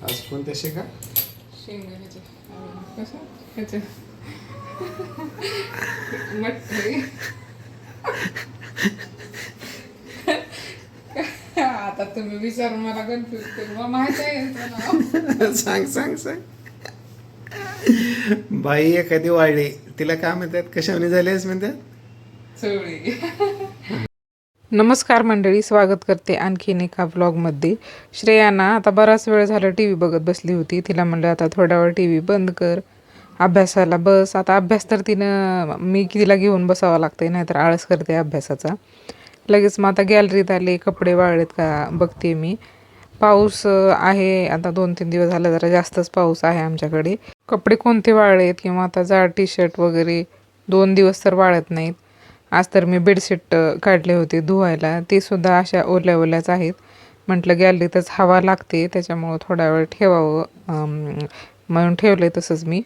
आज कोणत्या शेंगा? शेंगदाण्याचे कसं ह्याचे मटकी. आता तुम्ही विचारून मला कन्फ्युज करू. मला माहिती आहे याचं नाव. सांग सांग सांग. बाई एखादी वाढली तिला काय म्हणतात, कशाने झालेस म्हणतात? चवळी. नमस्कार मंडळी, स्वागत करते आणखीन एका व्लॉगमध्ये. श्रेयाना आता बराच वेळ झाला टी व्ही बघत बसली होती. तिला म्हणलं आता थोडा वेळ टी व्ही बंद कर, अभ्यासाला बस. आता अभ्यास तर तिनं मी तिला घेऊन बसावं लागतंय, नाहीतर आळस करते अभ्यासाचा. लगेच मग आता गॅलरीत आले, कपडे वाळलेत का बघते मी. पाऊस आहे आता 2-3 दिवस झालं, जरा जास्तच पाऊस आहे आमच्याकडे. कपडे कोणते वाळलेत किंवा आता जाड टी शर्ट वगैरे 2 दिवस तर वाळत नाहीत. आज तर मी बेडशीट काढले होते धुवायला, ते सुद्धा अशा ओल्या ओल्याच आहेत. म्हटलं गॅलरीतच हवा लागते, त्याच्यामुळं थोडा वेळ ठेवावं म्हणून ठेवलं तसंच मी.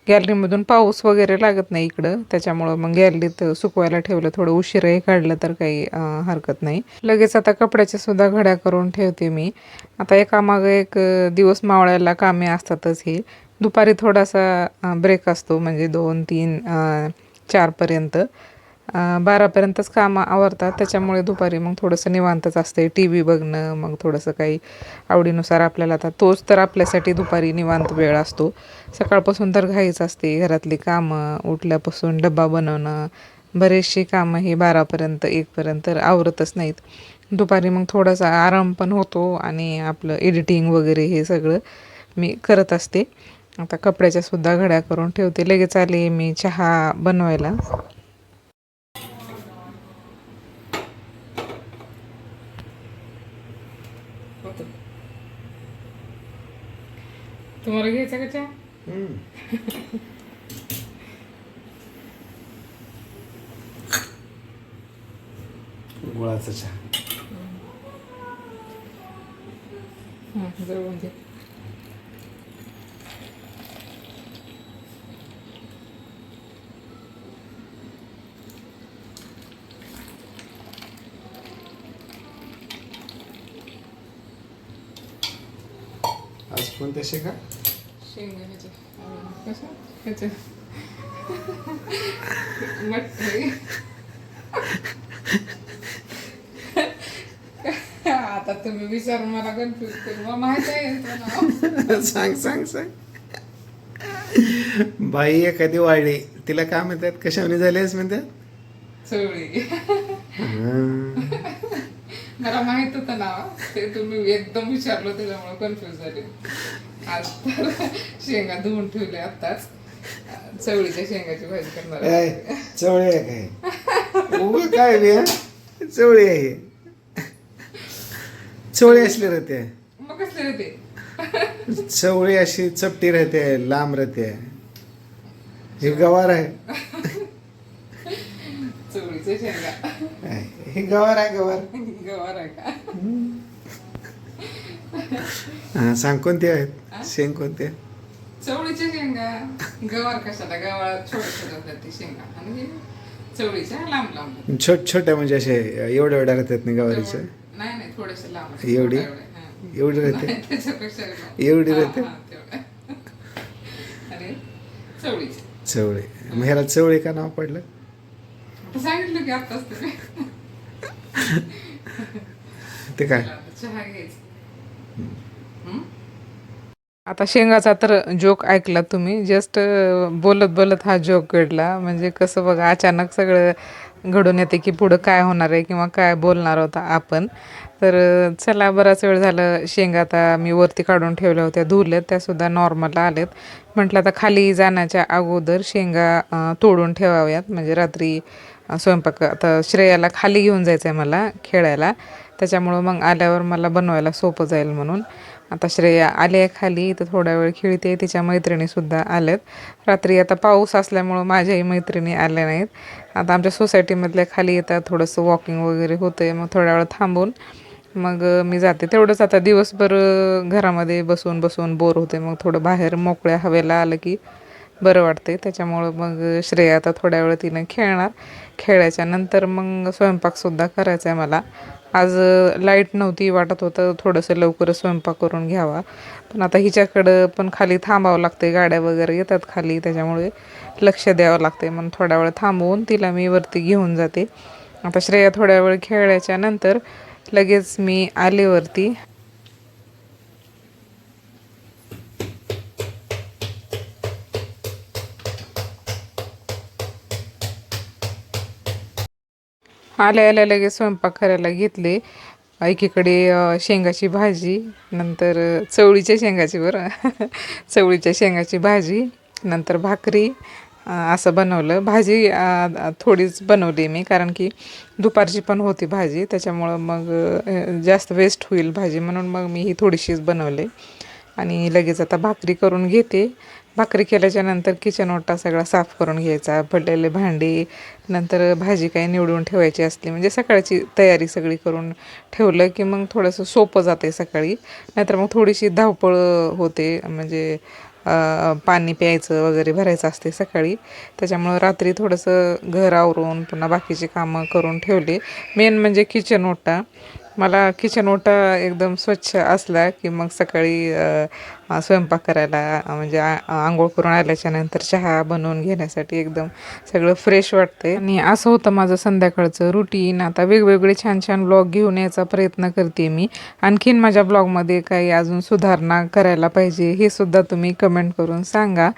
गॅलरीमधून पाऊस वगैरे लागत नाही इकडं, त्याच्यामुळं मग गॅलरीत सुकवायला ठेवलं. थोडं उशिराही काढलं तर काही हरकत नाही. लगेच आता कपड्याच्या सुद्धा घड्या करून ठेवते मी. आता एकामागं एक दिवस मावळायला कामे असतातच. हे दुपारी थोडासा ब्रेक असतो, म्हणजे 2-3 4पर्यंत. 12पर्यंतच कामं आवरतात, त्याच्यामुळे दुपारी मग थोडंसं निवांतच असते. टी व्ही बघणं, मग थोडंसं काही आवडीनुसार आपल्याला, आता तोच तर आपल्यासाठी दुपारी निवांत वेळ असतो. सकाळपासून तर घाईच असते, घरातली कामं, उठल्यापासून डब्बा बनवणं, बरेचशी कामं हे 12पर्यंत 1पर्यंत आवरतच नाहीत. दुपारी मग थोडासा आराम पण होतो आणि आपलं एडिटिंग वगैरे हे सगळं मी करत असते. आता कपड्याच्या सुद्धा घड्या करून ठेवते. लगेच आले मी चहा बनवायला. तुम्हाला घ्यायचा का चहा? गुळाचा चहा. जवळून घे. आज कोणत्या शेंगा? शेंगदाण्याचे कसं ह्याचे मटकी. आता तुम्ही विचारून मला कन्फ्युज करू. मला माहिती आहे याचं नाव. सांग सांग सांग. बाई एखादी वाढली तिला काय म्हणतात, कशाने झालेस म्हणतात? चवळी. मला माहित होतं नाव, ते तुम्ही एकदम विचारलं त्याच्यामुळे कन्फ्युज झाले. आज तर शेंगा धुवून ठेवले आत्ताच. चवळीच्या शेंगाची भाजी करणार आहे. चवळी आहे काय? उगं काय बे, चवळी आहे. चवळी असली राहते. मग कसले रे ते? चवळी अशी चपटी राहते, लांब राहते. हे गवार आहे. चवळीच्या शेंगा. हे गवार आहे, गवार. गवार आहे का? हा सांग, कोणते आहेत शेंग, कोणते? चवळीच्या शेंगा. गवार कशाला? गवार छोट्या छोट्या ती शेंगा, आणि चवळीच्या लांब लांब. छोट्या म्हणजे असे एवढ्या एवढ्या राहतात ना गवारीच्या? नाही नाही, थोडेसे लांब. एवढी एवढी राहते? त्याच्यापेक्षा एवढी राहते. अरे चवळीची. चवळी. मग ह्याला चवळी का नाव पडलं? सांगितलं की आत्ताच तुम्ही. ते काय? चहा घ्यायचा. आता शेंगाचा तर जोक ऐकला तुम्ही. जस्ट बोलत बोलत हा जोक घडला. म्हणजे कसं बघा, अचानक सगळं घडून येते की पुढं काय होणार आहे किंवा काय बोलणार होता आपण. तर चला, बराच वेळ झालं. शेंगा आता मी वरती काढून ठेवल्या होत्या, धुरल्यात, त्यासुद्धा नॉर्मल आलेत. म्हटलं आता खाली जाण्याच्या अगोदर शेंगा तोडून ठेवाव्यात, म्हणजे रात्री स्वयंपाक. आता श्रेयाला खाली घेऊन जायचं आहे मला खेळायला, त्याच्यामुळं मग आल्यावर मला बनवायला सोपं जाईल म्हणून. आता श्रेया आली आहे खाली, तर थोडा वेळ खेळते. तिच्या मैत्रिणीसुद्धा आल्यात. रात्री आता पाऊस असल्यामुळं माझ्याही मैत्रिणी आल्या नाहीत. आता आमच्या सोसायटीमधल्या खाली येतात, थोडंसं वॉकिंग वगैरे होतं आहे. मग थोड्या वेळ थांबून मग मी जाते. तेवढंच, आता दिवसभर घरामध्ये बसून बसून बोर होते. मग थोडं बाहेर मोकळ्या हवेला आलं की बरं वाटते. त्याच्यामुळं मग श्रेया आता थोड्या वेळ तिनं खेळणार. खेळायच्या नंतर मग स्वयंपाकसुद्धा करायचा आहे मला. आज लाईट नव्हती, वाटत होतं थोडंसं लवकर स्वयंपाक करून घ्यावा, पण आता हिच्याकडं पण खाली थांबावं लागते, गाड्या वगैरे येतात खाली, त्याच्यामुळे लक्ष द्यावं लागते. मग थोडा वेळ थांबवून तिला मी वरती घेऊन जाते. आता श्रेया थोड्या वेळ खेळल्याच्या नंतर लगेच मी आले वरती. आल्या आल्या लगेच स्वयंपाक करायला घेतले. एकीकडे शेंगाची भाजी, नंतर चवळीच्या शेंगाची बरं चवळीच्या शेंगाची भाजी, नंतर भाकरी, असं बनवलं. भाजी थोडीच बनवली मी, कारण की दुपारची पण होती भाजी, त्याच्यामुळं मग जास्त वेस्ट होईल भाजी, म्हणून मग मी ही थोडीशीच बनवले. आणि लगेच आता भाकरी करून घेते. भाकरी केल्याच्या नंतर किचन ओटा सगळा साफ करून घ्यायचा, पडलेले भांडी, नंतर भाजी काही निवडून ठेवायची असली म्हणजे सकाळची तयारी सगळी करून ठेवलं की मग थोडंसं सोपं जाते सकाळी. नाहीतर मग थोडीशी धावपळ होते, म्हणजे पाणी प्यायचं वगैरे भरायचं असते सकाळी, त्याच्यामुळं रात्री थोडंसं घर आवरून पुन्हा बाकीची कामं करून ठेवले. मेन म्हणजे किचन ओटा, मला किचन ओटा एकदम स्वच्छ असला की मग सकाळी स्वयंपाक करायला, म्हणजे आंघोळ करून आल्याच्या नंतर चहा बनवून घेण्यासाठी एकदम सगळं फ्रेश वाटते. आणि असं होतं माझं संध्याकाळचं रुटीन. आता वेगवेगळे छान छान ब्लॉग घेऊन यायचा प्रयत्न करते मी. आणखीन माझ्या ब्लॉगमध्ये काही अजून सुधारणा करायला पाहिजे हे सुद्धा तुम्ही कमेंट करून सांगा.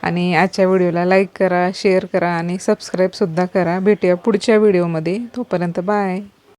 आणि आजच्या व्हिडिओला लाईक करा, शेअर करा आणि सबस्क्राईबसुद्धा करा. भेटूया पुढच्या व्हिडिओमध्ये. तोपर्यंत बाय.